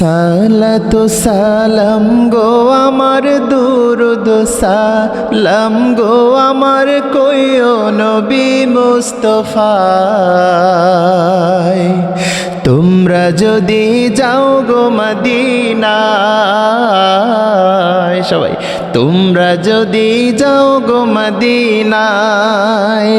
সালাতু সালাম গো আমার দুরুদ সালাম গো আমার কইও নবী মুস্তাফায়। তোমরা যদি যাও গো মদিনায়, সবাই তোমরা যদি যাও গো মদিনায়,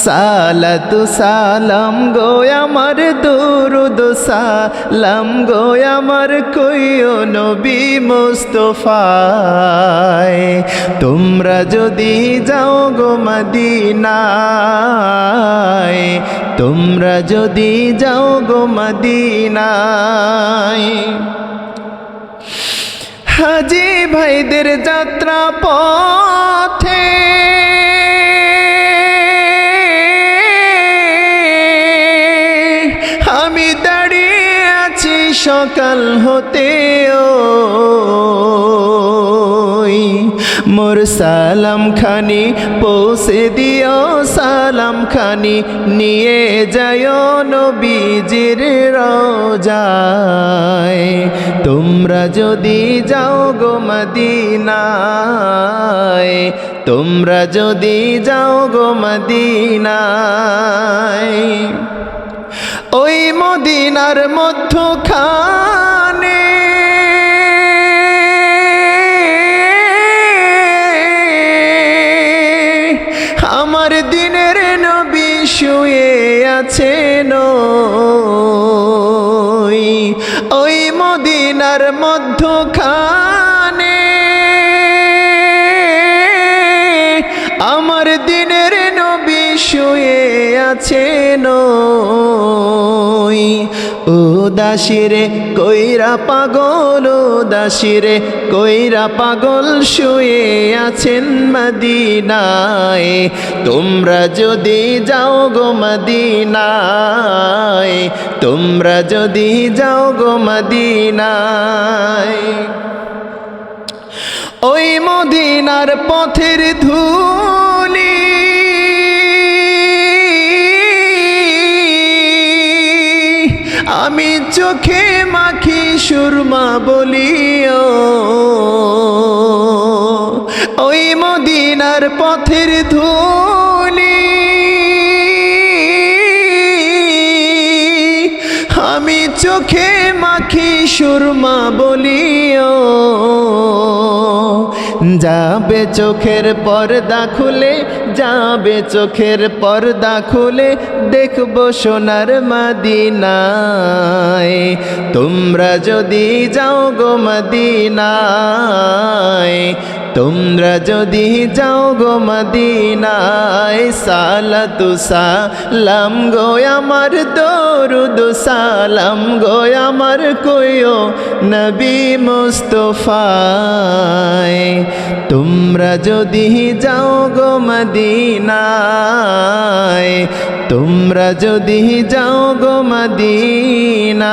সালাতু সালাম গো আমার দুরুদ সালাম গো আমার কইও নবী মুস্তাফায়। তোমরা যদি যাও গো মদিনায়, তোমরা যদি যাও গো মদিনায়। হাজি ভাইদের যাত্রা পথে আমি দাঁড়িয়ে আছি সকাল হতে, মোর সালাম খানি পৌঁছে দিও, সালাম খানি নিয়ে যাও নবীজির রওজায়। তোমরা যদি যাও গো মদিনায়, তোমরা যদি যাও গো মদিনায়, ওই মদিনার মধ্যখানে আমার দিনের নবী শুয়ে আছেন, ওই মদিনার মধ্যখানে আমার দিনের নবী শুয়ে আছেন। ও দাসিরে কইরা পাগল, ও দাসিরে কইরা পাগল শুয়ে আছেন মদিনায়। তোমরা যদি যাও গো মদিনায়, তোমরা যদি যাও গো মদিনায়, ওই মদিনার পথের ধুলি আমি চোখে মাখি সুরমা বলিও, ওই মদিনার পথের ধুলি আমি চোখে মাখি সুরমা বলিও। যাবে চোখের পর্দা খুলে, যাবে চোখের পর্দা খুলে দেখবো সোনার মদিনায়। তোমরা যদি যাও গো মদিনায়, তোমরা যদি যাও গো মদিনায়, সালাতু সালাম গো আমার দরুদ সালাম গো আমার কইও নবী মুস্তাফায়। তোমরা যদি যাও গো মদিনায়, তোমরা যদি যাও গো মদিনায়।